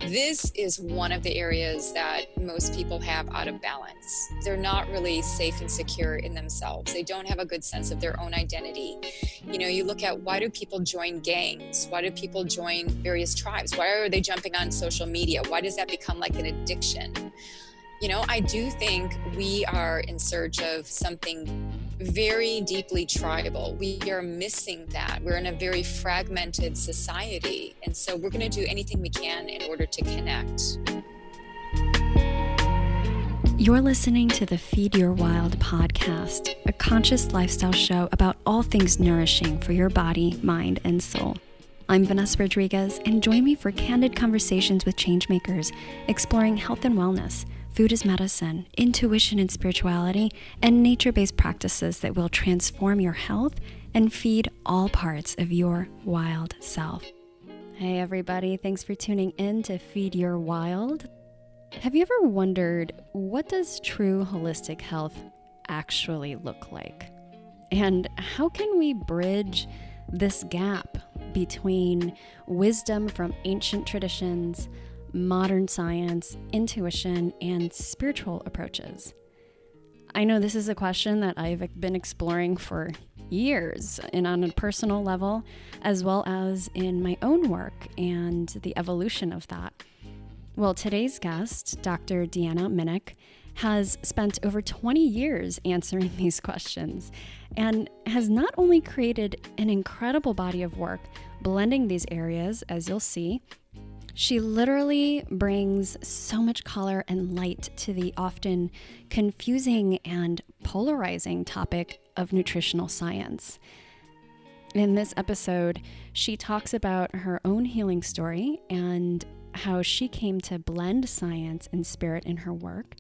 This is one of the areas that most people have out of balance. They're not really safe and secure in themselves. They don't have a good sense of their own identity. You know, you look at, why do people join gangs? Why do people join various tribes? Why are they jumping on social media? Why does that become like an addiction? You know, I do think we are in search of something very deeply tribal. We are missing that. We're in a very fragmented society. And so we're going to do anything we can in order to connect. You're listening to the Feed Your Wild podcast, a conscious lifestyle show about all things nourishing for your body, mind, and soul. I'm Vanessa Rodriguez, and join me for candid conversations with changemakers, exploring health and wellness, food as medicine, intuition and spirituality, and nature-based practices that will transform your health and feed all parts of your wild self. Hey everybody, thanks for tuning in to Feed Your Wild. Have you ever wondered, what does true holistic health actually look like? And how can we bridge this gap between wisdom from ancient traditions, modern science, intuition, and spiritual approaches? I know this is a question that I've been exploring for years, and on a personal level, as well as in my own work and the evolution of that. Well, today's guest, Dr. Deanna Minich, has spent over 20 years answering these questions and has not only created an incredible body of work blending these areas, as you'll see. She literally brings so much color and light to the often confusing and polarizing topic of nutritional science. In this episode, she talks about her own healing story and how she came to blend science and spirit in her work.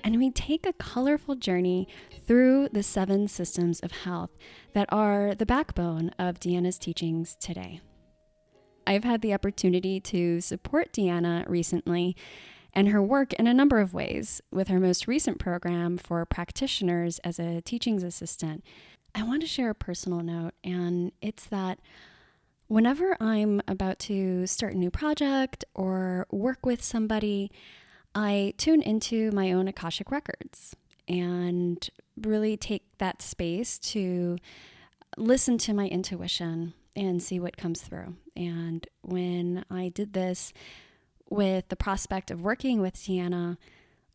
And we take a colorful journey through the 7 systems of health that are the backbone of Deanna's teachings today. I've had the opportunity to support Deanna recently and her work in a number of ways with her most recent program for practitioners as a teachings assistant. I want to share a personal note, and it's that whenever I'm about to start a new project or work with somebody, I tune into my own Akashic records and really take that space to listen to my intuition and see what comes through. And when I did this with the prospect of working with Deanna,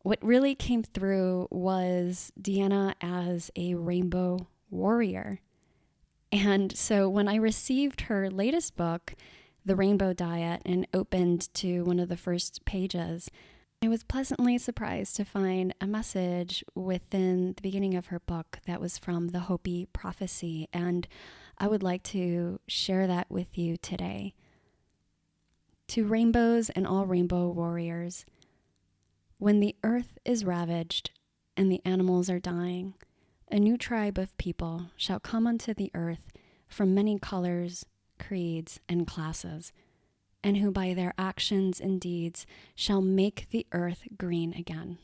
what really came through was Deanna as a rainbow warrior. And so when I received her latest book, The Rainbow Diet, and opened to one of the first pages, I was pleasantly surprised to find a message within the beginning of her book that was from the Hopi prophecy, and I would like to share that with you today. To rainbows and all rainbow warriors, when the earth is ravaged and the animals are dying, a new tribe of people shall come unto the earth from many colors, creeds, and classes, and who by their actions and deeds shall make the earth green again.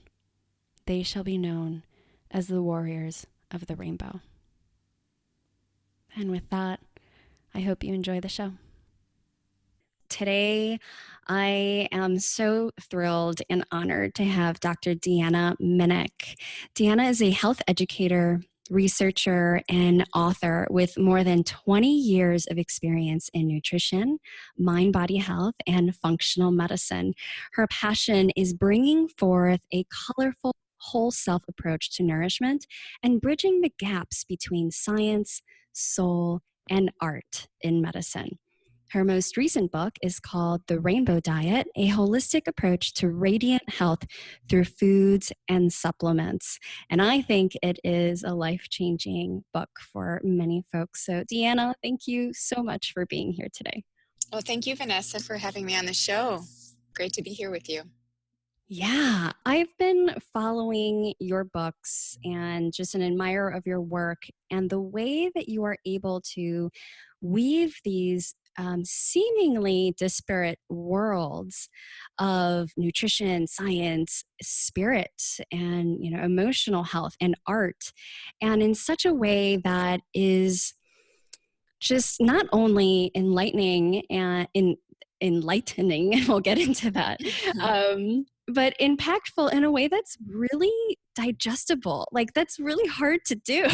They shall be known as the warriors of the rainbow. And with that, I hope you enjoy the show. Today, I am so thrilled and honored to have Dr. Deanna Minich. Deanna is a health educator, researcher, and author with more than 20 years of experience in nutrition, mind-body health, and functional medicine. Her passion is bringing forth a colorful whole self approach to nourishment and bridging the gaps between science, soul, and art in medicine. Her most recent book is called The Rainbow Diet, a holistic approach to radiant health through foods and supplements. And I think it is a life-changing book for many folks. So Deanna, thank you so much for being here today. Well, thank you, Vanessa, for having me on the show. Great to be here with you. Yeah, I've been following your books and just an admirer of your work and the way that you are able to weave these seemingly disparate worlds of nutrition, science, spirit, and emotional health and art, and in such a way that is just not only enlightening and enlightening, and we'll get into that. But impactful in a way that's really digestible. Like, that's really hard to do.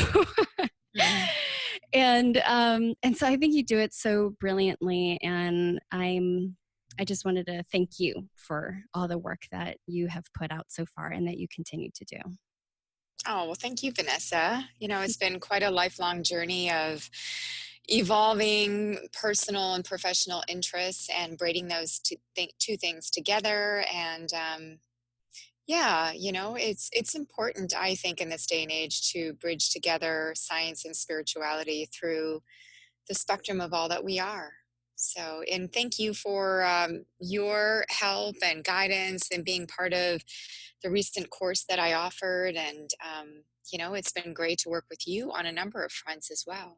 And so I think you do it so brilliantly, and I just wanted to thank you for all the work that you have put out so far and that you continue to do. Oh, well, thank you, Vanessa. It's been quite a lifelong journey of evolving personal and professional interests and braiding those two things together. And yeah, it's important, I think, in this day and age to bridge together science and spirituality through the spectrum of all that we are. So, and thank you for your help and guidance and being part of the recent course that I offered. And, it's been great to work with you on a number of fronts as well.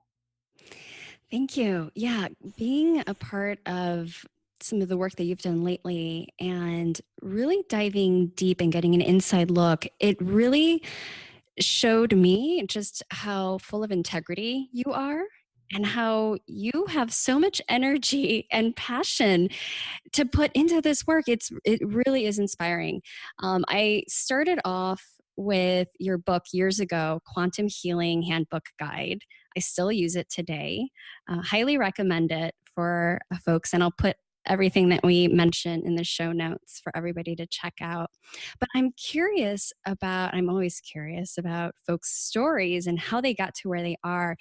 Thank you. Yeah, being a part of some of the work that you've done lately and really diving deep and getting an inside look, it really showed me just how full of integrity you are and how you have so much energy and passion to put into this work. It really is inspiring. I started off with your book years ago, Quantum Healing Handbook Guide. I still use it today. Highly recommend it for folks, and I'll put everything that we mentioned in the show notes for everybody to check out. But I'm always curious about folks' stories and how they got to where they are,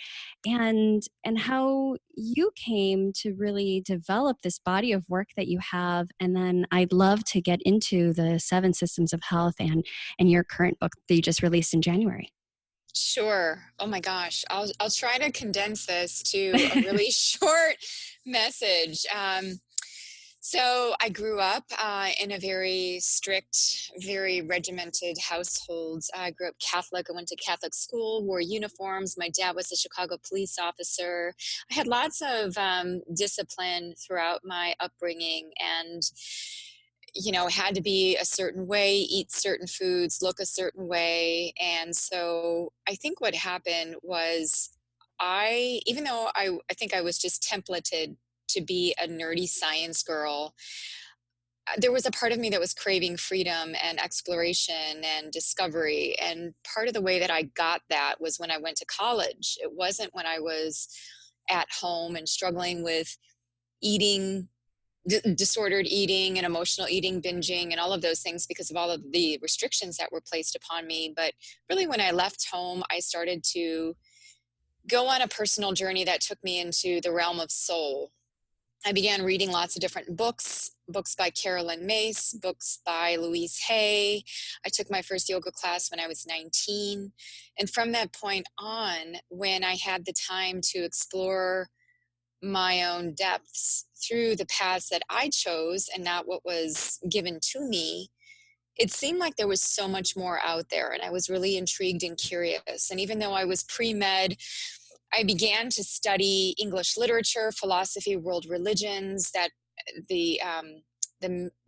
and how you came to really develop this body of work that you have. And then I'd love to get into the 7 systems of health and your current book that you just released in January. Sure. Oh my gosh. I'll try to condense this to a really short message. So I grew up in a very strict, very regimented household. I grew up Catholic. I went to Catholic school, wore uniforms. My dad was a Chicago police officer. I had lots of discipline throughout my upbringing, and had to be a certain way, eat certain foods, look a certain way. And so I think what happened was even though I think I was just templated to be a nerdy science girl, there was a part of me that was craving freedom and exploration and discovery. And part of the way that I got that was when I went to college. It wasn't when I was at home and struggling with eating, disordered eating and emotional eating, binging, and all of those things because of all of the restrictions that were placed upon me. But really, when I left home, I started to go on a personal journey that took me into the realm of soul. I began reading lots of different books by Carolyn Mace, books by Louise Hay. I took my first yoga class when I was 19. And from that point on, when I had the time to explore my own depths through the paths that I chose and not what was given to me, it seemed like there was so much more out there. And I was really intrigued and curious. And even though I was pre-med, I began to study English literature, philosophy, world religions. That the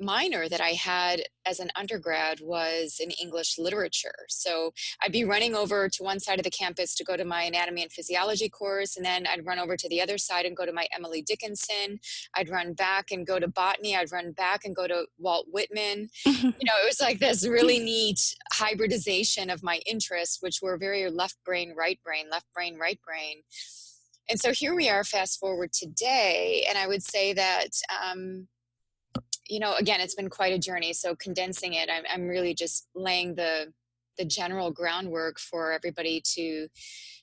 minor that I had as an undergrad was in English literature. So I'd be running over to one side of the campus to go to my anatomy and physiology course, and then I'd run over to the other side and go to my Emily Dickinson. I'd run back and go to botany. I'd run back and go to Walt Whitman. It was like this really neat hybridization of my interests, which were very left brain, right brain, left brain, right brain. And so here we are, fast forward today, and I would say that again, it's been quite a journey. So condensing it, I'm really just laying the general groundwork for everybody to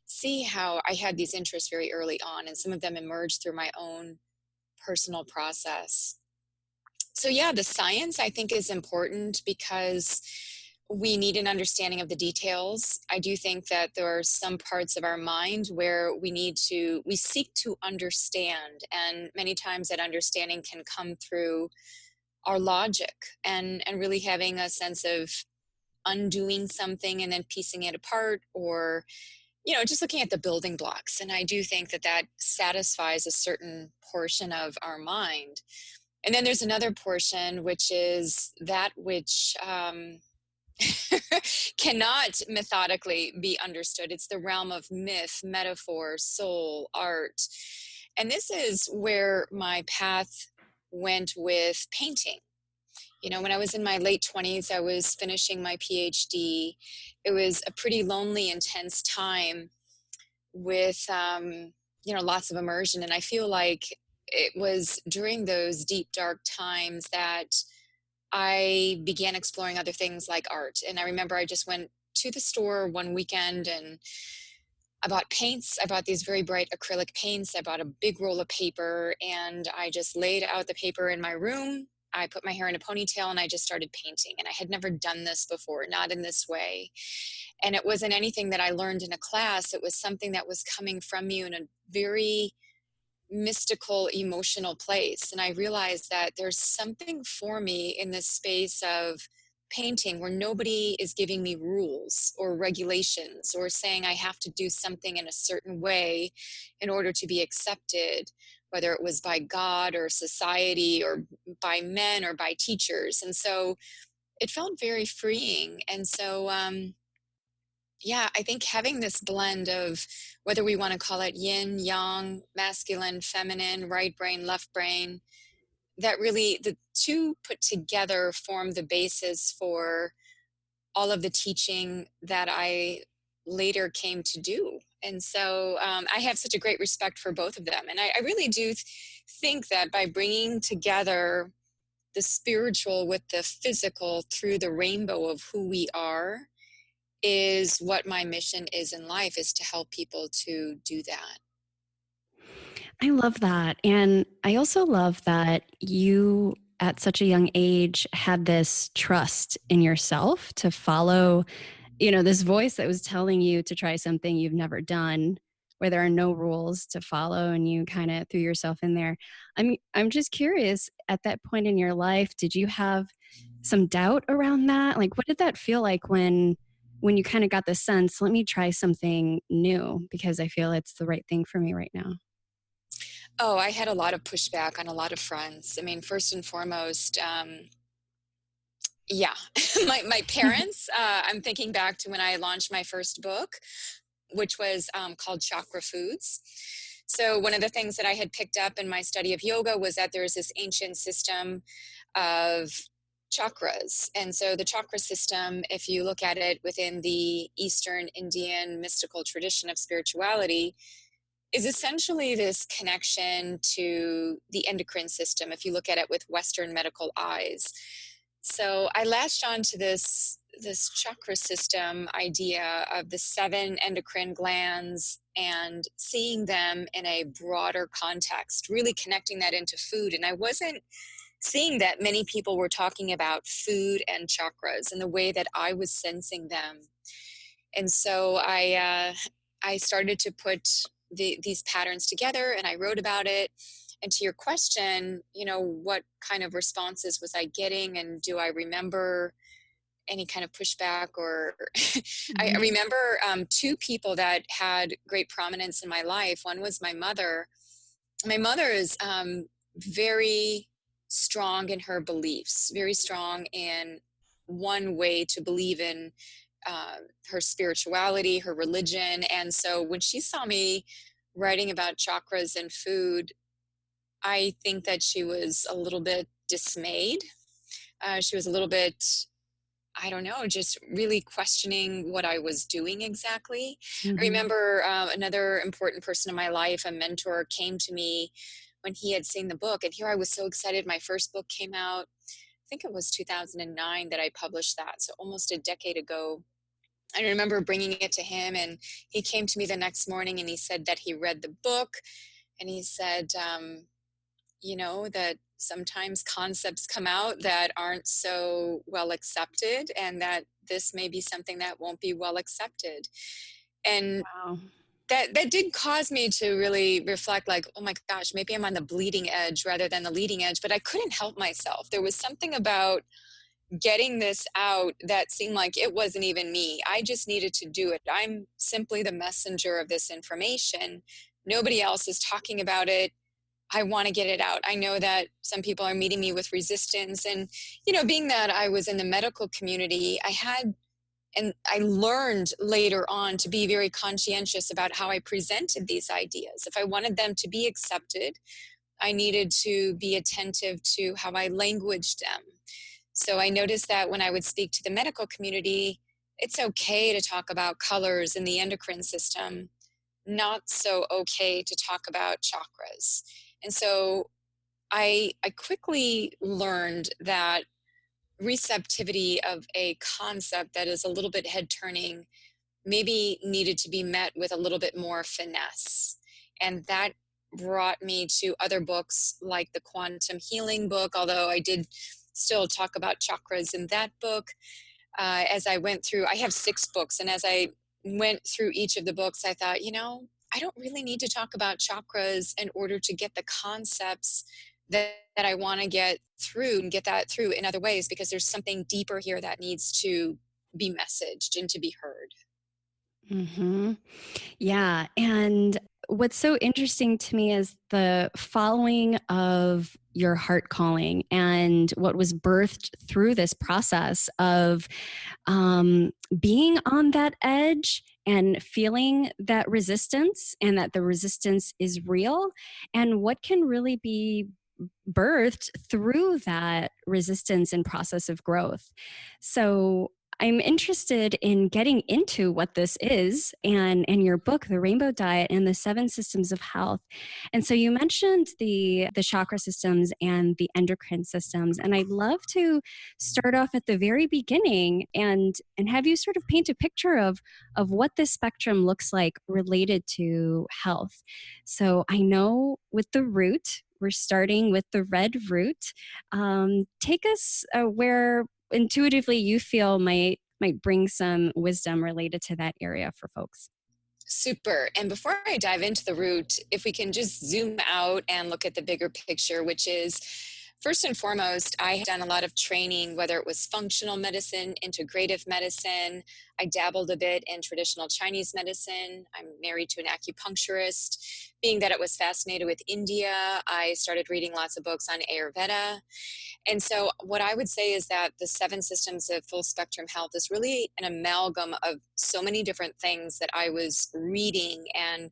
see how I had these interests very early on, and some of them emerged through my own personal process. So yeah, the science I think is important because we need an understanding of the details. I do think that there are some parts of our mind where we seek to understand, and many times that understanding can come through our logic and really having a sense of undoing something and then piecing it apart, or just looking at the building blocks. And I do think that satisfies a certain portion of our mind. And then there's another portion, which is that which cannot methodically be understood. It's the realm of myth, metaphor, soul, art. And this is where my path went with painting. When I was in my late 20s, I was finishing my PhD. It was a pretty lonely, intense time with, lots of immersion. And I feel like it was during those deep, dark times that I began exploring other things like art. And I remember I just went to the store one weekend and I bought paints. I bought these very bright acrylic paints. I bought a big roll of paper and I just laid out the paper in my room. I put my hair in a ponytail and I just started painting. And I had never done this before, not in this way. And it wasn't anything that I learned in a class. It was something that was coming from me in a very mystical, emotional place. And I realized that there's something for me in this space of painting where nobody is giving me rules or regulations or saying I have to do something in a certain way in order to be accepted, whether it was by God or society or by men or by teachers. And so it felt very freeing. And so, yeah, I think having this blend of whether we want to call it yin, yang, masculine, feminine, right brain, left brain, that really the two put together form the basis for all of the teaching that I later came to do. And so I have such a great respect for both of them. And I really do think that by bringing together the spiritual with the physical through the rainbow of who we are, is what my mission is in life, is to help people to do that. I love that. And I also love that you, at such a young age, had this trust in yourself to follow, this voice that was telling you to try something you've never done, where there are no rules to follow, and you kind of threw yourself in there. I'm just curious, at that point in your life, did you have some doubt around that? Like, what did that feel like when you kind of got the sense, let me try something new because I feel it's the right thing for me right now? Oh, I had a lot of pushback on a lot of fronts. I mean, first and foremost, yeah, my parents, I'm thinking back to when I launched my first book, which was called Chakra Foods. So one of the things that I had picked up in my study of yoga was that there's this ancient system of chakras. And so the chakra system, if you look at it within the Eastern Indian mystical tradition of spirituality, is essentially this connection to the endocrine system, if you look at it with Western medical eyes. So I latched on to this chakra system idea of the 7 endocrine glands and seeing them in a broader context, really connecting that into food. And I wasn't seeing that many people were talking about food and chakras in the way that I was sensing them. And so I started to put these patterns together and I wrote about it. And to your question, what kind of responses was I getting, and do I remember any kind of pushback? Or I Mhm. remember 2 people that had great prominence in my life. One was my mother. My mother is very strong in her beliefs, very strong in one way to believe in uh, her spirituality, her religion. And so when she saw me writing about chakras and food, I think that she was a little bit dismayed. She was a little bit, I don't know, just really questioning what I was doing exactly. I Mhm. remember another important person in my life, a mentor, came to me when he had seen the book. And here I was so excited. My first book came out, I think it was 2009 that I published that. So almost a decade ago. I remember bringing it to him, and he came to me the next morning and he said that he read the book, and he said, that sometimes concepts come out that aren't so well accepted, and that this may be something that won't be well accepted. And Wow. that did cause me to really reflect, like, oh my gosh, maybe I'm on the bleeding edge rather than the leading edge. But I couldn't help myself. There was something about getting this out that seemed like it wasn't even me. I just needed to do it. I'm simply the messenger of this information. Nobody else is talking about it. I want to get it out. I know that some people are meeting me with resistance. And, being that I was in the medical community, and I learned later on to be very conscientious about how I presented these ideas. If I wanted them to be accepted, I needed to be attentive to how I languaged them. So I noticed that when I would speak to the medical community, it's okay to talk about colors in the endocrine system, not so okay to talk about chakras. And so I quickly learned that receptivity of a concept that is a little bit head turning maybe needed to be met with a little bit more finesse. And that brought me to other books like the quantum healing book, although I did still talk about chakras in that book. As I went through, I have 6 books, and as I went through each of the books, I thought, I don't really need to talk about chakras in order to get the concepts that I want to get through and get that through in other ways, because there's something deeper here that needs to be messaged and to be heard. Mm-hmm. Yeah. And what's so interesting to me is the following of your heart calling and what was birthed through this process of being on that edge and feeling that resistance, and that the resistance is real, and what can really be birthed through that resistance and process of growth. So I'm interested in getting into what this is, and in your book, The Rainbow Diet and the 7 Systems of Health. And so you mentioned the chakra systems and the endocrine systems. And I'd love to start off at the very beginning and have you sort of paint a picture of what this spectrum looks like related to health. So I know with the root, we're starting with the red root. Take us where intuitively you feel might bring some wisdom related to that area for folks. Super. And before I dive into the root, if we can just zoom out and look at the bigger picture, which is first and foremost, I have done a lot of training, whether it was functional medicine, integrative medicine. I dabbled a bit in traditional Chinese medicine. I'm married to an acupuncturist. Being that it was fascinated with India, I started reading lots of books on Ayurveda. And so what I would say is that the 7 systems of full spectrum health is really an amalgam of so many different things that I was reading and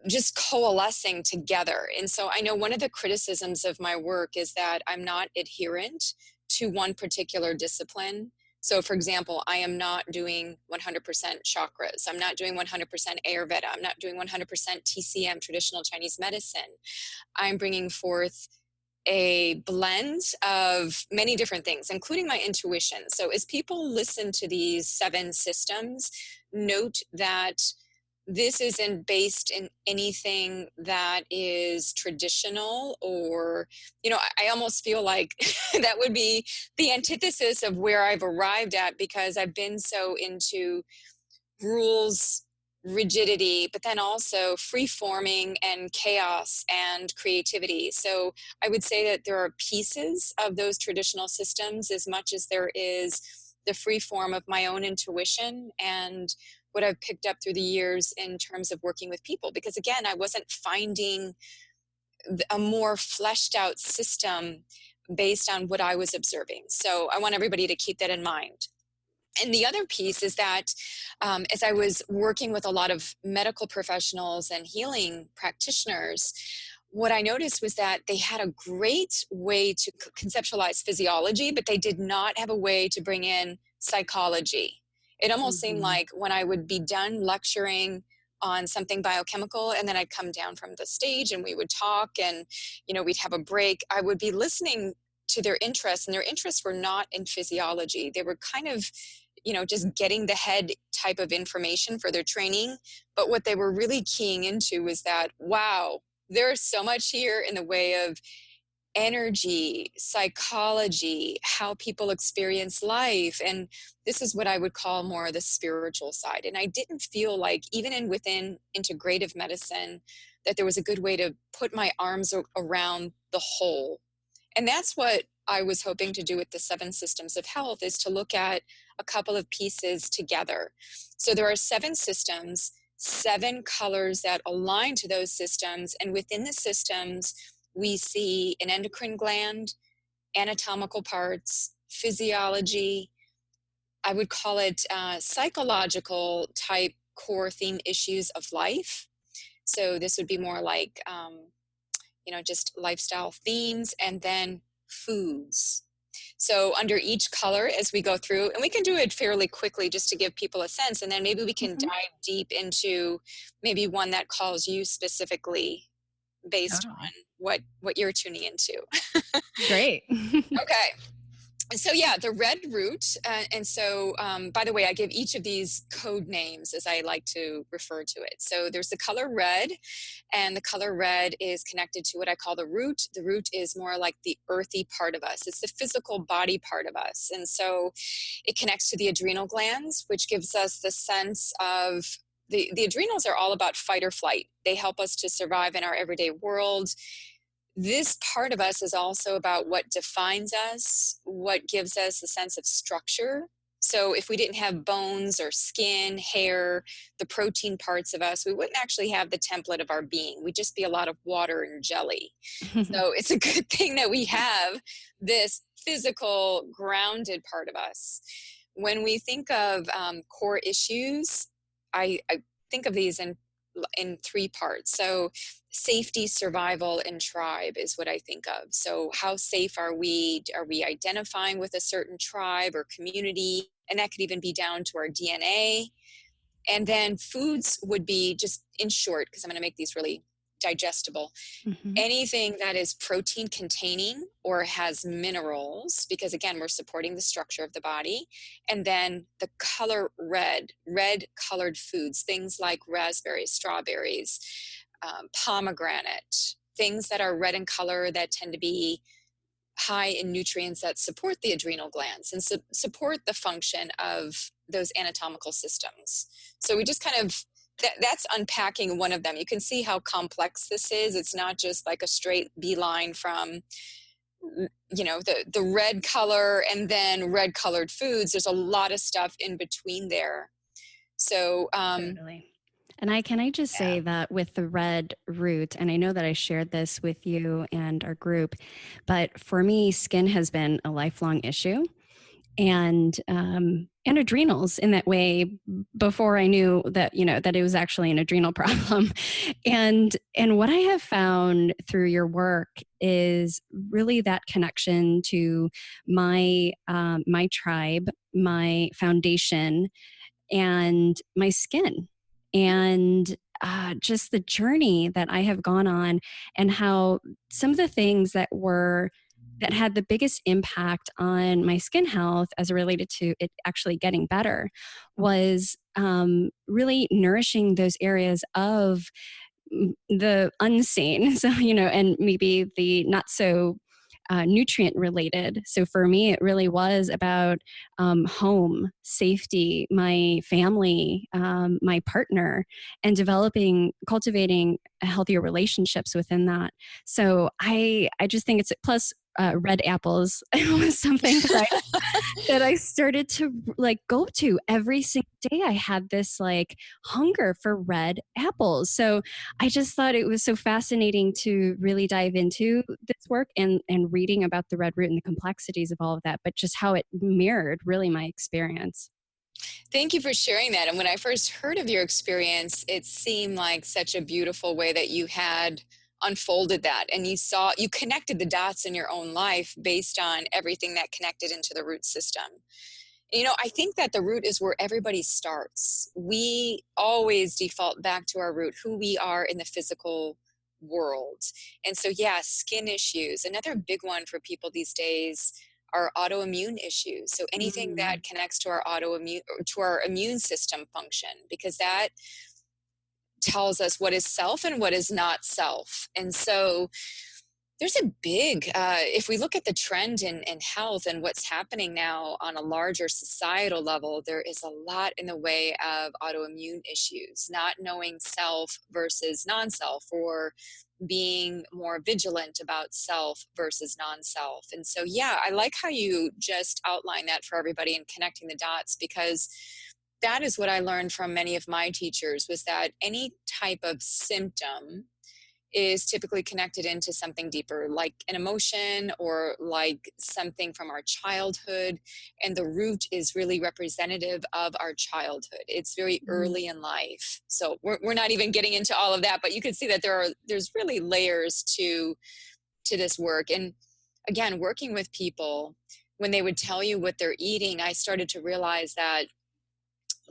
just coalescing together. And so I know one of the criticisms of my work is that I'm not adherent to one particular discipline. So for example, I am not doing 100% chakras. I'm not doing 100% Ayurveda. I'm not doing 100% TCM, traditional Chinese medicine. I'm bringing forth a blend of many different things, including my intuition. So as people listen to these 7 systems, note that this isn't based in anything that is traditional, or, I almost feel like that would be the antithesis of where I've arrived at, because I've been so into rules, rigidity, but then also free forming and chaos and creativity. So I would say that there are pieces of those traditional systems as much as there is the free form of my own intuition and what I've picked up through the years in terms of working with people. Because again, I wasn't finding a more fleshed out system based on what I was observing. So I want everybody to keep that in mind. And the other piece is that as I was working with a lot of medical professionals and healing practitioners, what I noticed was that they had a great way to conceptualize physiology, but they did not have a way to bring in psychology. It almost seemed like when I would be done lecturing on something biochemical, and then I'd come down from the stage and we would talk, and we'd have a break, I would be listening to their interests, and their interests were not in physiology. They were kind of just getting the head type of information for their training. But what they were really keying into was that, wow, there's so much here in the way of energy, psychology, how people experience life. And this is what I would call more the spiritual side. And I didn't feel like, even within integrative medicine, that there was a good way to put my arms around the whole. And that's what I was hoping to do with the 7 systems of health, is to look at a couple of pieces together. So there are 7 systems, 7 colors that align to those systems. And within the systems, we see an endocrine gland, anatomical parts, physiology. I would call it psychological type core theme issues of life. So this would be more like, just lifestyle themes, and then foods. So under each color, as we go through, and we can do it fairly quickly just to give people a sense, and then maybe we can Mhm. dive deep into maybe one that calls you specifically based Totally. on what you're tuning into. Great. Okay. So yeah, the red root, and so by the way, I give each of these code names as I like to refer to it. So there's the color red, and the color red is connected to what I call the root. The root is more like the earthy part of us. It's the physical body part of us, and so it connects to the adrenal glands, which gives us the sense of the adrenals are all about fight or flight. They help us to survive in our everyday world. This part of us is also about what defines us, what gives us a sense of structure. So if we didn't have bones or skin, hair, the protein parts of us, we wouldn't actually have the template of our being. We'd just be a lot of water and jelly. So it's a good thing that we have this physical, grounded part of us. When we think of core issues, I think of these in three parts. So safety, survival, and tribe is what I think of. So how safe are we? Are we identifying with a certain tribe or community? And that could even be down to our DNA. And then foods would be, just in short, because I'm going to make these really digestible, Mhm. anything that is protein containing or has minerals, because again, we're supporting the structure of the body. And then the color red, red colored foods, things like raspberries, strawberries, pomegranate, things that are red in color that tend to be high in nutrients that support the adrenal glands and support the function of those anatomical systems. So we just kind of, that's unpacking one of them. You can see how complex this is. It's not just like a straight beeline from the red color and then red colored foods. There's a lot of stuff in between there. So Totally. And can I just say yeah. that with the red root, and I know that I shared this with you and our group, but for me, skin has been a lifelong issue, and adrenals in that way before I knew that that it was actually an adrenal problem. And what I have found through your work is really that connection to my tribe, my foundation, and my skin, and just the journey that I have gone on, and how some of the things that had the biggest impact on my skin health as it related to it actually getting better was really nourishing those areas of the unseen. So, and maybe the not so nutrient related. So for me, it really was about home, safety, my family, my partner, and cultivating healthier relationships within that. So I just think it's plus red apples was something that I started to like go to every single day. I had this like hunger for red apples. So I just thought it was so fascinating to really dive into this work and reading about the red root and the complexities of all of that, but just how it mirrored really my experience. Thank you for sharing that. And when I first heard of your experience, it seemed like such a beautiful way that you had unfolded that, and you connected the dots in your own life based on everything that connected into the root system. I think that the root is where everybody starts. We always default back to our root, who we are in the physical world. And so, yeah, skin issues. Another big one for people these days are autoimmune issues. So anything Mm. that connects to our to our immune system function, because that tells us what is self and what is not self. And so there's a big, if we look at the trend in health and what's happening now on a larger societal level, there is a lot in the way of autoimmune issues, not knowing self versus non-self, or being more vigilant about self versus non-self. And so, yeah, I like how you just outline that for everybody and connecting the dots, because that is what I learned from many of my teachers, was that any type of symptom is typically connected into something deeper, like an emotion or like something from our childhood. And the root is really representative of our childhood. It's very early in life. So we're not even getting into all of that, but you can see that there's really layers to this work. And again, working with people, when they would tell you what they're eating, I started to realize that,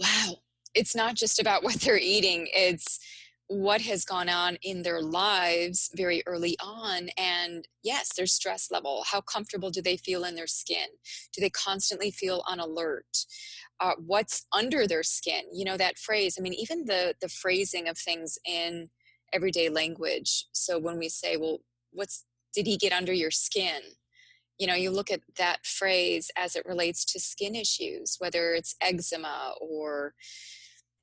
wow, it's not just about what they're eating. It's what has gone on in their lives very early on. And yes, their stress level. How comfortable do they feel in their skin? Do they constantly feel on alert? What's under their skin? You know, that phrase. I mean, even the phrasing of things in everyday language. So when we say, well, did he get under your skin? You know, you look at that phrase as it relates to skin issues, whether it's eczema or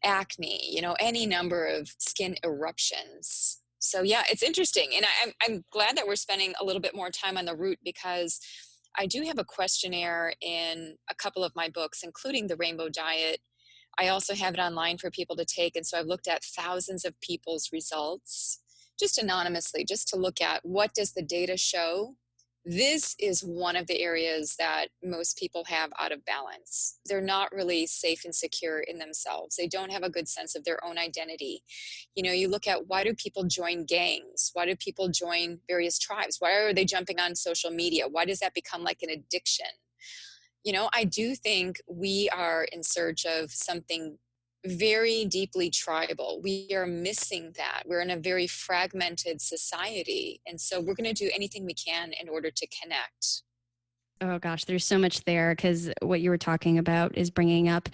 acne, you know, any number of skin eruptions. So yeah, it's interesting. And I'm glad that we're spending a little bit more time on the root, because I do have a questionnaire in a couple of my books, including the Rainbow Diet. I also have it online for people to take. And so I've looked at thousands of people's results just anonymously, just to look at what does the data show. This is one of the areas that most people have out of balance. They're not really safe and secure in themselves. They don't have a good sense of their own identity. You know, you look at, why do people join gangs? Why do people join various tribes? Why are they jumping on social media? Why does that become like an addiction? You know, I do think we are in search of something very deeply tribal. We are missing that. We're in a very fragmented society. And so we're going to do anything we can in order to connect. Oh gosh, there's so much there, because what you were talking about is bringing up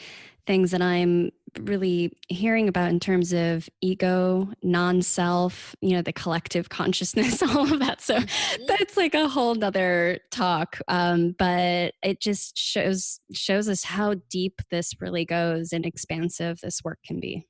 things that I'm really hearing about in terms of ego, non-self, you know, the collective consciousness, all of that. So that's like a whole nother talk. But it just shows us how deep this really goes and expansive this work can be.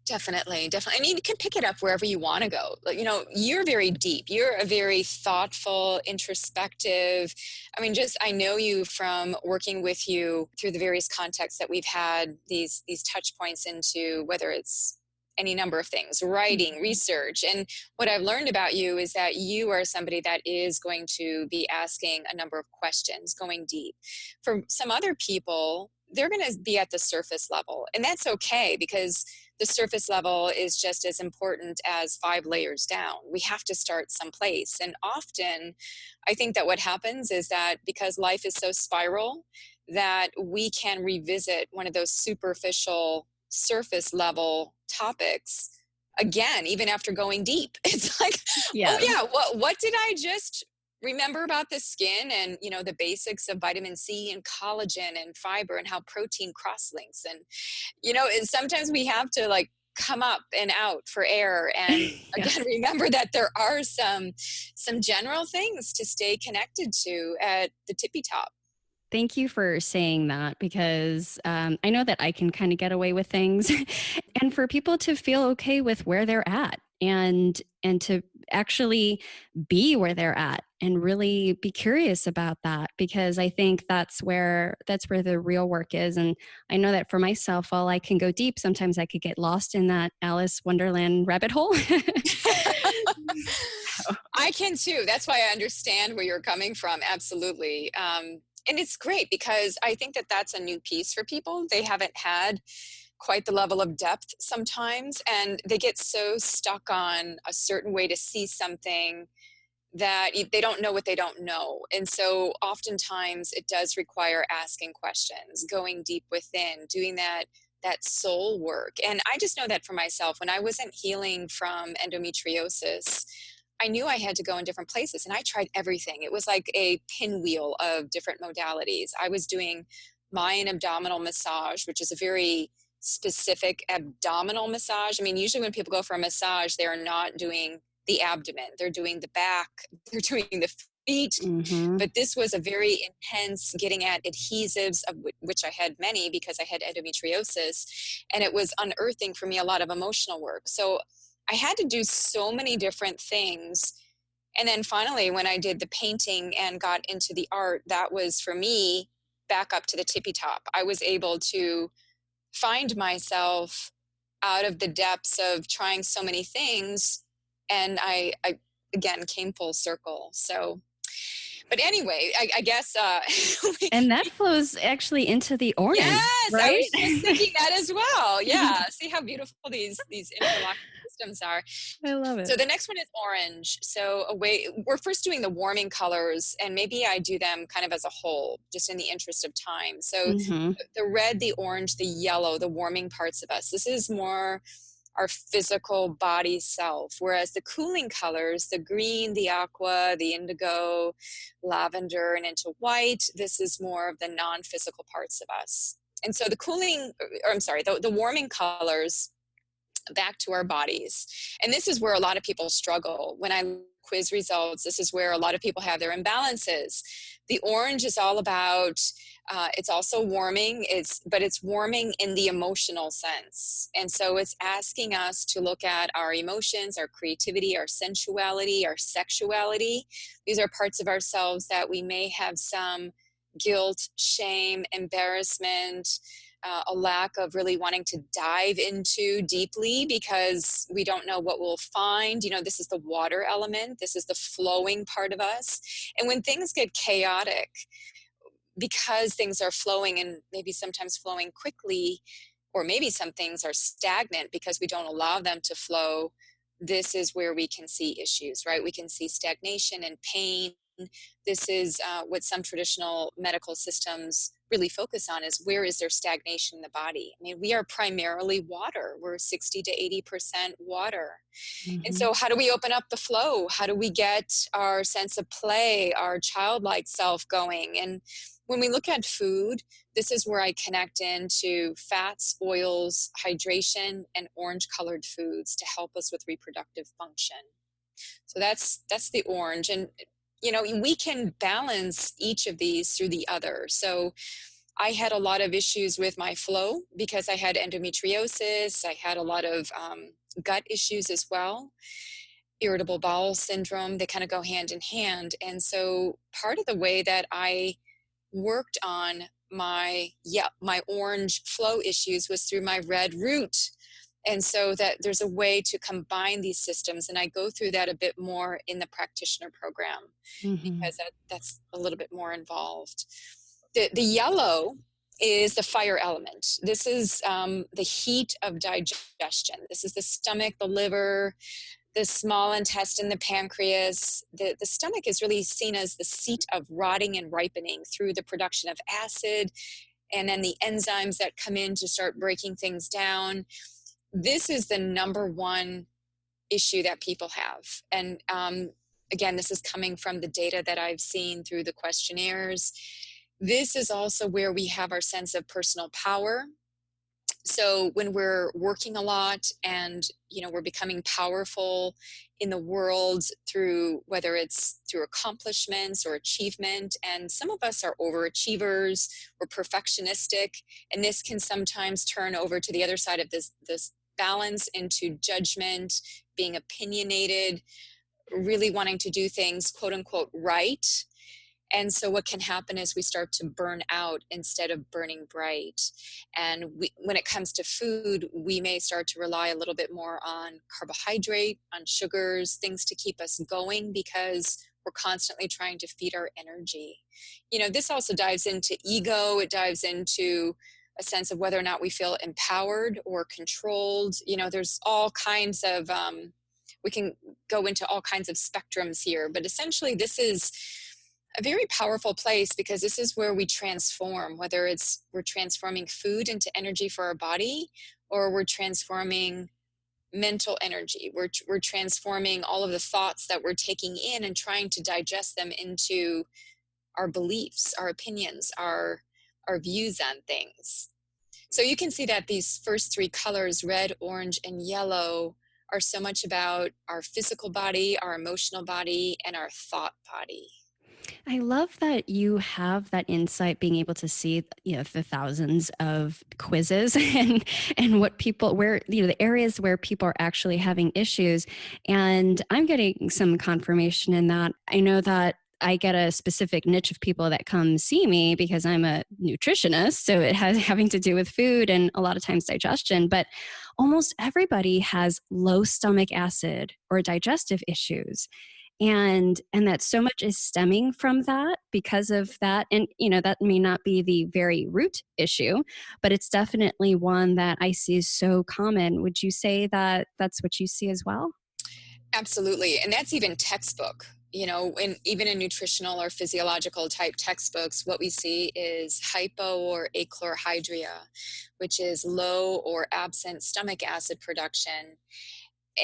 Definitely, definitely. I mean, you can pick it up wherever you want to go. Like, you know, you're very deep. You're a very thoughtful, introspective. I mean, I know you from working with you through the various contexts that we've had these touch points into, whether it's any number of things, writing, research. And what I've learned about you is that you are somebody that is going to be asking a number of questions, going deep. For some other people, they're going to be at the surface level, and that's okay, because the surface level is just as important as 5 layers down. We have to start someplace. And often, I think that what happens is that because life is so spiral, that we can revisit one of those superficial, surface level topics again, even after going deep. It's like, Yes. oh yeah, what did I just remember about the skin, and you know, the basics of vitamin C and collagen and fiber, and how protein cross-links. And you know, sometimes we have to like come up and out for air, and again, remember that there are some general things to stay connected to at the tippy top. Thank you for saying that, because I know that I can kind of get away with things and for people to feel okay with where they're at, and to actually be where they're at and really be curious about that, because I think that's where the real work is. And I know that for myself, while I can go deep, sometimes I could get lost in that Alice Wonderland rabbit hole. I can too. That's why I understand where you're coming from. Absolutely. And it's great, because I think that that's a new piece for people. They haven't had quite the level of depth sometimes, and they get so stuck on a certain way to see something that they don't know what they don't know. And so oftentimes it does require asking questions, going deep within, doing that soul work. And I just know that for myself, when I wasn't healing from endometriosis, I knew I had to go in different places, and I tried everything. It was like a pinwheel of different modalities. I was doing Mayan abdominal massage, which is a very specific abdominal massage. I mean, usually when people go for a massage, they are not doing the abdomen, they're doing the back, they're doing the feet. But this was a very intense, getting at adhesives, of which I had many because I had endometriosis, and it was unearthing for me a lot of emotional work. So I had to do so many different things. And then finally, when I did the painting and got into the art, that was for me back up to the tippy top. I was able to find myself out of the depths of trying so many things, And I again came full circle. So, but anyway, I guess, And that flows actually into the orange, yes, I right? was just thinking that as well. Yeah. See how beautiful these interlocking systems are. I love So it. the next one is orange. So we're first doing the warming colors, and maybe I do them kind of as a whole, just in the interest of time. So Mm-hmm. the red, the orange, the yellow, the warming parts of us. This is more our physical body self. Whereas the cooling colors, the green, the aqua, the indigo, lavender, and into white, this is more of the non-physical parts of us. And so the cooling, or I'm sorry, the warming colors back to our bodies. And this is where a lot of people struggle. When I quiz results, this is where a lot of people have their imbalances. The orange is all about, it's also warming, but it's warming in the emotional sense. And so it's asking us to look at our emotions, our creativity, our sensuality, our sexuality. These are parts of ourselves that we may have some guilt, shame, embarrassment, a lack of really wanting to dive into deeply because we don't know what we'll find. This is the water element. This is the flowing part of us. And when things get chaotic, because things are flowing and maybe sometimes flowing quickly, or maybe some things are stagnant because we don't allow them to flow, this is where we can see issues, right? We can see stagnation and pain. This is what some traditional medical systems really focus on, is where is there stagnation in the body? I mean, we are primarily water. We're 60 to 80% water. And Mm-hmm. so how do we open up the flow? How do we get our sense of play, our childlike self going? And when we look at food, this is where I connect into fats, oils, hydration, and orange colored foods to help us with reproductive function. So that's the orange. And we can balance each of these through the other. So I had a lot of issues with my flow because I had endometriosis. I had a lot of gut issues as well, irritable bowel syndrome. They kind of go hand in hand. And so part of the way that I worked on my orange flow issues was through my red root. And so that there's a way to combine these systems. And I go through that a bit more in the practitioner program Mm-hmm. because that's a little bit more involved. The yellow is the fire element. This is the heat of digestion. This is the stomach, the liver, the small intestine, the pancreas. The stomach is really seen as the seat of rotting and ripening through the production of acid and then the enzymes that come in to start breaking things down. This is the number one issue that people have. And again, this is coming from the data that I've seen through the questionnaires. This is also where we have our sense of personal power. So when we're working a lot and we're becoming powerful in the world through, whether it's through accomplishments or achievement, and some of us are overachievers, we're perfectionistic, and this can sometimes turn over to the other side of this balance into judgment, being opinionated, really wanting to do things quote unquote right. And so what can happen is we start to burn out instead of burning bright. And when it comes to food, we may start to rely a little bit more on carbohydrate, on sugars, things to keep us going because we're constantly trying to feed our energy. This also dives into ego. It dives into a sense of whether or not we feel empowered or controlled. There's all kinds of, we can go into all kinds of spectrums here, but essentially this is a very powerful place because this is where we transform, whether we're transforming food into energy for our body or we're transforming mental energy. We're transforming all of the thoughts that we're taking in and trying to digest them into our beliefs, our opinions, our views on things. So you can see that these first three colors, red, orange, and yellow, are so much about our physical body, our emotional body, and our thought body. I love that you have that insight, being able to see, the thousands of quizzes and what people, where, the areas where people are actually having issues. And I'm getting some confirmation in that. I know that I get a specific niche of people that come see me because I'm a nutritionist. So it has having to do with food and a lot of times digestion. But almost everybody has low stomach acid or digestive issues. And that so much is stemming from that because of that. And that may not be the very root issue, but it's definitely one that I see is so common. Would you say that that's what you see as well? Absolutely. And that's even textbook. Even in nutritional or physiological type textbooks, what we see is hypo or achlorhydria, which is low or absent stomach acid production.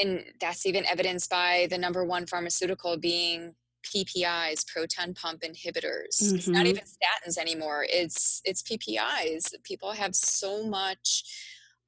And that's even evidenced by the number one pharmaceutical being PPIs, proton pump inhibitors. It's not Mm-hmm. even statins anymore. It's PPIs. People have so much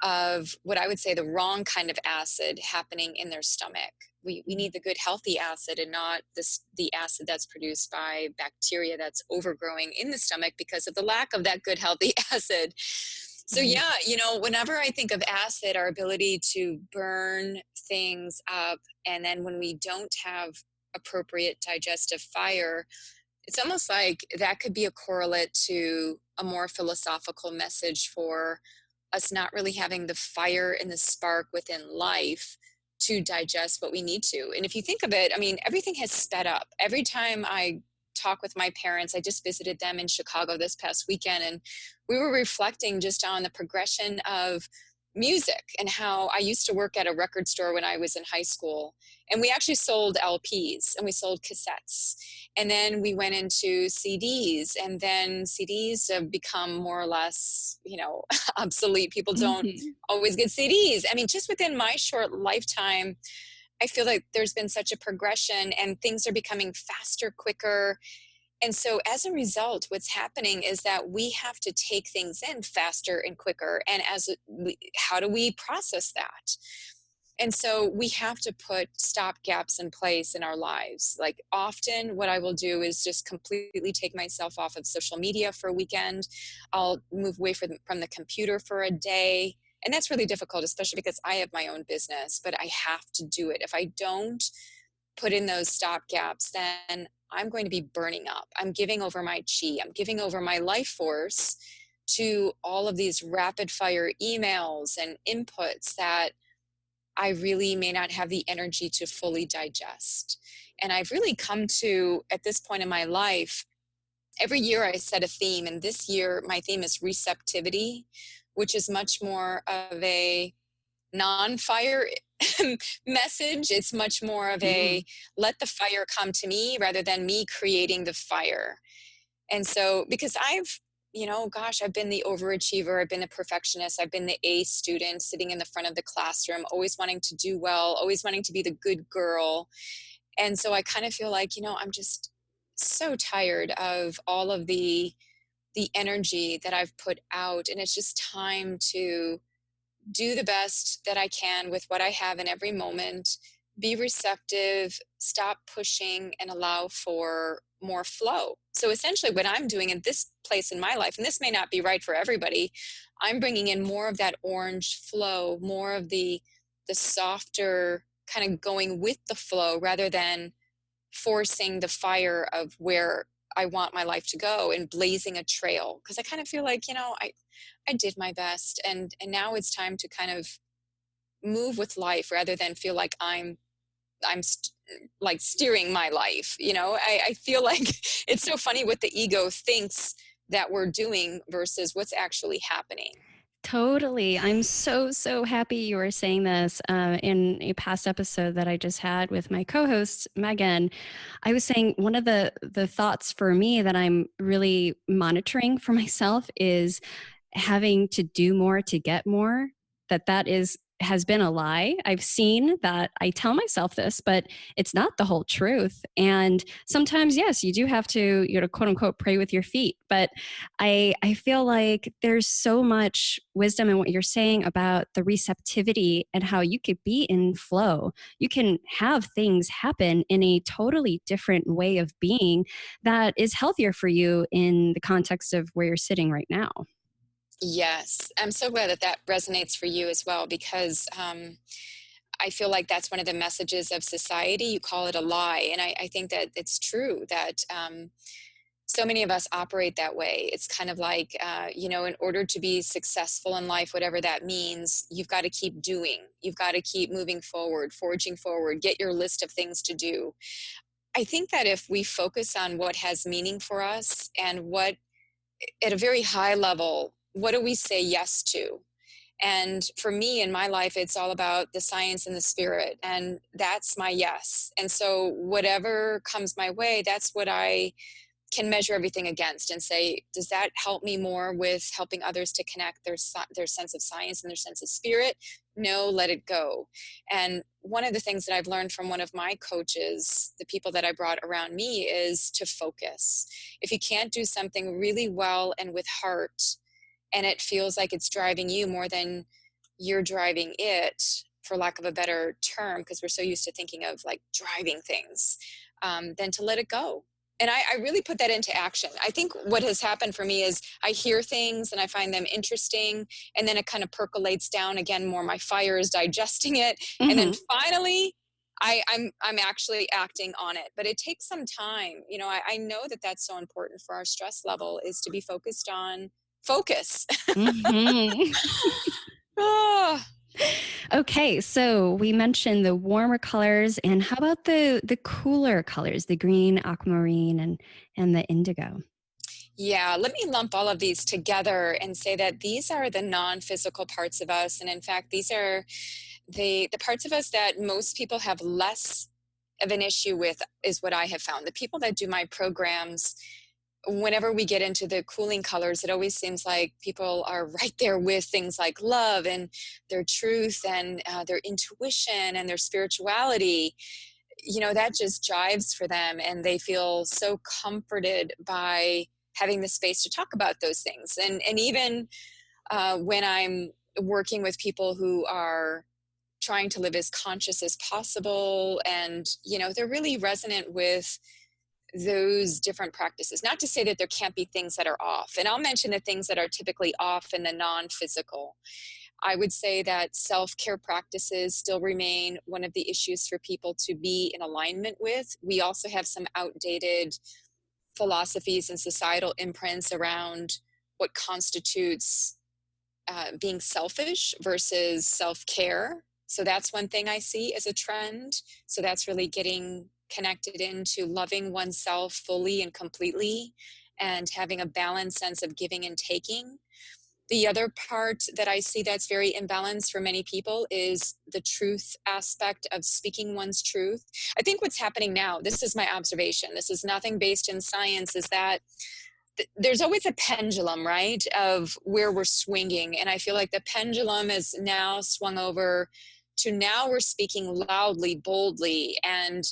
of what I would say the wrong kind of acid happening in their stomach. We need the good healthy acid and not the acid that's produced by bacteria that's overgrowing in the stomach because of the lack of that good healthy acid. So Right. yeah, whenever I think of acid, our ability to burn things up, and then when we don't have appropriate digestive fire, it's almost like that could be a correlate to a more philosophical message for us not really having the fire and the spark within life to digest what we need to. And if you think of it, I mean, everything has sped up. Every time I talk with my parents, I just visited them in Chicago this past weekend, and we were reflecting just on the progression of music and how I used to work at a record store when I was in high school. And we actually sold LPs and we sold cassettes. And then we went into CDs, and then CDs have become more or less, obsolete. People don't Mm-hmm. always get CDs. I mean, just within my short lifetime, I feel like there's been such a progression and things are becoming faster, quicker. And so as a result, what's happening is that we have to take things in faster and quicker. And how do we process that? And so we have to put stop gaps in place in our lives. Like often what I will do is just completely take myself off of social media for a weekend. I'll move away from the computer for a day. And that's really difficult, especially because I have my own business, but I have to do it. If I don't put in those stop gaps, then I'm going to be burning up. I'm giving over my chi. I'm giving over my life force to all of these rapid fire emails and inputs that I really may not have the energy to fully digest. And I've really come to, at this point in my life, every year I set a theme. And this year, my theme is receptivity, which is much more of a non-fire message. It's much more of a let the fire come to me rather than me creating the fire. And so, because I've been the overachiever, I've been the perfectionist, I've been the A student sitting in the front of the classroom, always wanting to do well, always wanting to be the good girl. And so I kind of feel like, I'm just so tired of all of the energy that I've put out. And it's just time to do the best that I can with what I have in every moment, be receptive, stop pushing, and allow for more flow. So essentially what I'm doing in this place in my life, and this may not be right for everybody, I'm bringing in more of that orange flow, more of the softer kind of going with the flow rather than forcing the fire of where I want my life to go and blazing a trail. Because I kind of feel like, I did my best, and now it's time to kind of move with life rather than feel like like steering my life. I feel like it's so funny what the ego thinks that we're doing versus what's actually happening. Totally. I'm so, so happy you were saying this. In a past episode that I just had with my co-host, Megan, I was saying one of the thoughts for me that I'm really monitoring for myself is having to do more to get more. That has been a lie. I've seen that. I tell myself this, but it's not the whole truth. And sometimes, yes, you do have to, quote unquote, pray with your feet. But I feel like there's so much wisdom in what you're saying about the receptivity and how you could be in flow. You can have things happen in a totally different way of being that is healthier for you in the context of where you're sitting right now. Yes, I'm so glad that resonates for you as well, because I feel like that's one of the messages of society. You call it a lie. And I think that it's true that so many of us operate that way. It's kind of like, in order to be successful in life, whatever that means, you've got to keep doing. You've got to keep moving forward, forging forward, get your list of things to do. I think that if we focus on what has meaning for us and what, at a very high level, what do we say yes to? And for me in my life, it's all about the science and the spirit. And that's my yes. And so whatever comes my way, that's what I can measure everything against and say, does that help me more with helping others to connect their sense of science and their sense of spirit? No, let it go. And one of the things that I've learned from one of my coaches, the people that I brought around me, is to focus. If you can't do something really well and with heart, and it feels like it's driving you more than you're driving it, for lack of a better term, because we're so used to thinking of like driving things, then to let it go. And I really put that into action. I think what has happened for me is I hear things and I find them interesting, and then it kind of percolates down again more. My fire is digesting it. And then finally, I'm actually acting on it. But it takes some time. I know that that's so important for our stress level, is to be focused on focus. Oh. Okay, so we mentioned the warmer colors, and how about the cooler colors, the green, aquamarine, and the indigo? Yeah, let me lump all of these together and say that these are the non-physical parts of us. And in fact, these are the parts of us that most people have less of an issue with, is what I have found. The people that do my programs, whenever we get into the cooling colors, it always seems like people are right there with things like love and their truth and their intuition and their spirituality. That just jives for them, and they feel so comforted by having the space to talk about those things. And even when I'm working with people who are trying to live as conscious as possible, and they're really resonant with those different practices. Not to say that there can't be things that are off, and I'll mention the things that are typically off in the non-physical. I would say that self-care practices still remain one of the issues for people to be in alignment with. We also have some outdated philosophies and societal imprints around what constitutes being selfish versus self-care. So that's one thing I see as a trend. So that's really getting connected into loving oneself fully and completely, and having a balanced sense of giving and taking. The other part that I see that's very imbalanced for many people is the truth aspect of speaking one's truth. I think what's happening now, this is my observation, this is nothing based in science, is that there's always a pendulum, right, of where we're swinging. And I feel like the pendulum is now swung over to now we're speaking loudly, boldly, and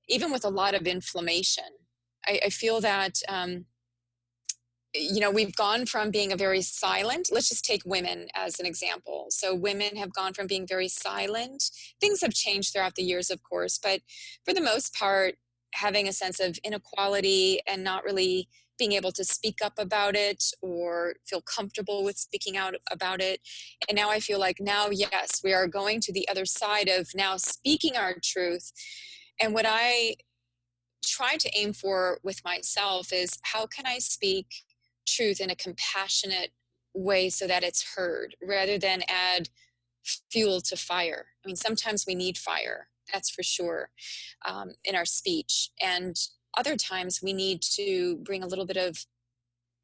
even with a lot of inflammation. I feel that we've gone from being a very silent, let's just take women as an example. So women have gone from being very silent. Things have changed throughout the years, of course, but for the most part, having a sense of inequality and not really being able to speak up about it or feel comfortable with speaking out about it. And now I feel like now, yes, we are going to the other side of now speaking our truth. And what I try to aim for with myself is, how can I speak truth in a compassionate way so that it's heard, rather than add fuel to fire. I mean, sometimes we need fire, that's for sure, in our speech. And other times we need to bring a little bit of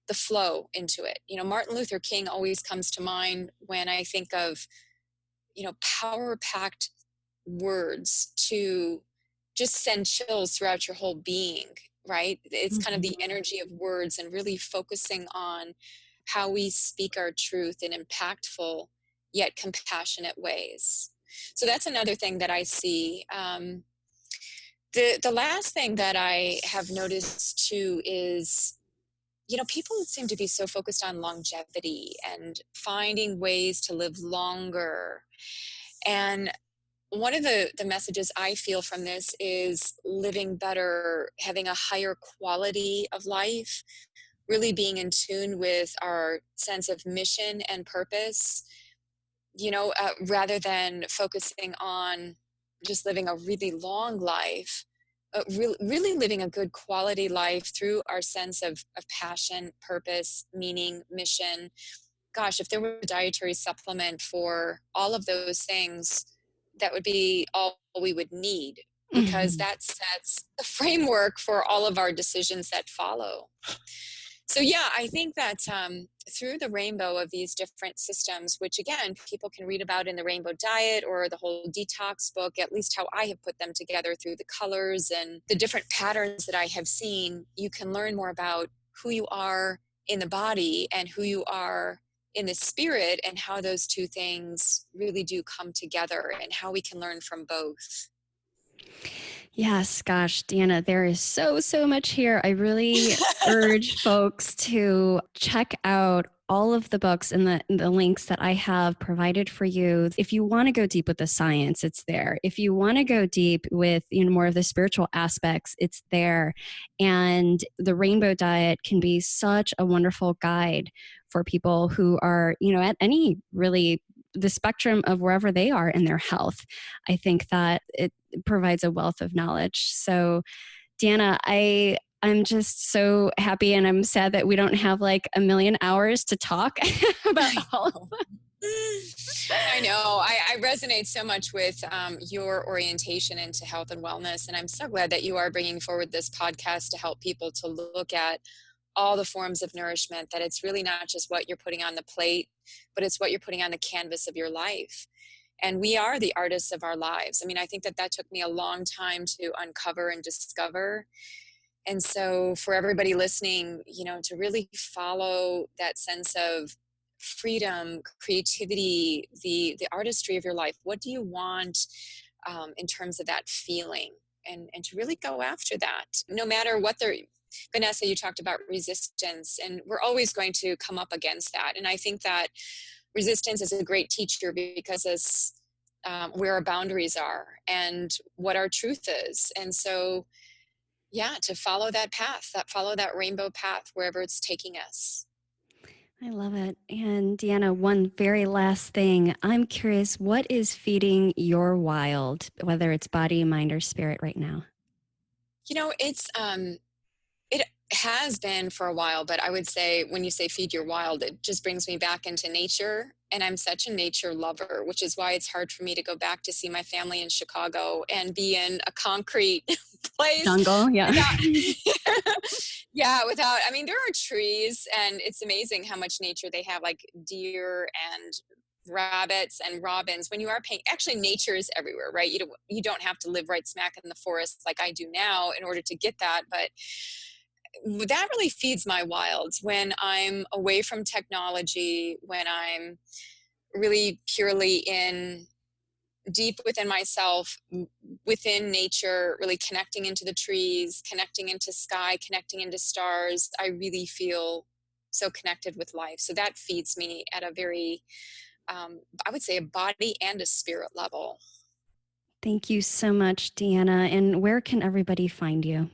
the flow into it. Martin Luther King always comes to mind when I think of, power-packed words to just send chills throughout your whole being, right? It's kind of the energy of words, and really focusing on how we speak our truth in impactful yet compassionate ways. So that's another thing that I see. The last thing that I have noticed too is, people seem to be so focused on longevity and finding ways to live longer. And one of the messages I feel from this is living better, having a higher quality of life, really being in tune with our sense of mission and purpose. rather than focusing on just living a really long life, really living a good quality life through our sense of passion, purpose, meaning, mission. Gosh, if there were a dietary supplement for all of those things, that would be all we would need, because Mhm. that sets the framework for all of our decisions that follow. So yeah, I think that through the rainbow of these different systems, which again, people can read about in the Rainbow Diet or the whole detox book, at least how I have put them together through the colors and the different patterns that I have seen, you can learn more about who you are in the body and who you are in the spirit, and how those two things really do come together and how we can learn from both. Yes, gosh, Deanna, there is so much here. I really urge folks to check out all of the books and the links that I have provided for you. If you want to go deep with the science, it's there. If you want to go deep with more of the spiritual aspects, it's there. And the Rainbow Diet can be such a wonderful guide for people who are, at any really the spectrum of wherever they are in their health. I think that it provides a wealth of knowledge. So, Deanna, I'm just so happy, and I'm sad that we don't have like a million hours to talk about all of I know. I resonate so much with your orientation into health and wellness. And I'm so glad that you are bringing forward this podcast to help people to look at all the forms of nourishment, that it's really not just what you're putting on the plate, but it's what you're putting on the canvas of your life. And we are the artists of our lives. I mean, I think that took me a long time to uncover and discover. And so for everybody listening, to really follow that sense of freedom, creativity, the artistry of your life. What do you want in terms of that feeling? And to really go after that, no matter what they're, Vanessa, you talked about resistance, and we're always going to come up against that. And I think that resistance is a great teacher, because it's where our boundaries are and what our truth is. And so, yeah, to follow that path, follow that rainbow path wherever it's taking us. I love it. And Deanna, one very last thing. I'm curious, what is feeding your wild, whether it's body, mind, or spirit right now? It has been for a while, but I would say when you say feed your wild, it just brings me back into nature. And I'm such a nature lover, which is why it's hard for me to go back to see my family in Chicago and be in a concrete place. Jungle, yeah. I mean, there are trees, and it's amazing how much nature they have, like deer and rabbits and robins. When you are paying, actually nature is everywhere, right? You don't have to live right smack in the forest like I do now in order to get that. But that really feeds my wilds when I'm away from technology, when I'm really purely in deep within myself, within nature, really connecting into the trees, connecting into sky, connecting into stars. I really feel so connected with life. So that feeds me at a very, I would say, a body and a spirit level. Thank you so much, Deanna. And where can everybody find you?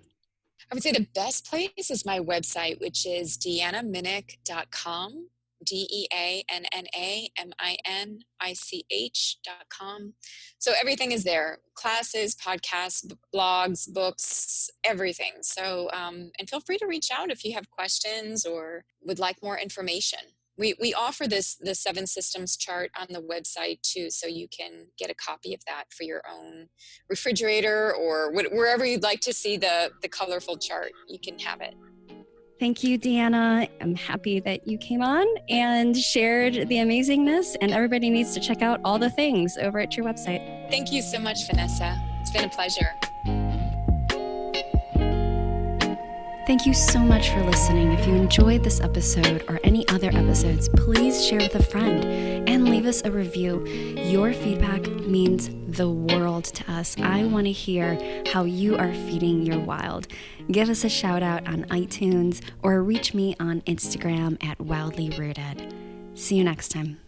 I would say the best place is my website, which is deannaminich.com, DeannaMinich.com. So everything is there: classes, podcasts, blogs, books, everything. So, and feel free to reach out if you have questions or would like more information. We offer the 7 systems chart on the website too, so you can get a copy of that for your own refrigerator, or wherever you'd like to see the colorful chart, you can have it. Thank you, Deanna. I'm happy that you came on and shared the amazingness, and everybody needs to check out all the things over at your website. Thank you so much, Vanessa. It's been a pleasure. Thank you so much for listening. If you enjoyed this episode or any other episodes, please share with a friend and leave us a review. Your feedback means the world to us. I want to hear how you are feeding your wild. Give us a shout out on iTunes or reach me on Instagram at wildlyrooted. See you next time.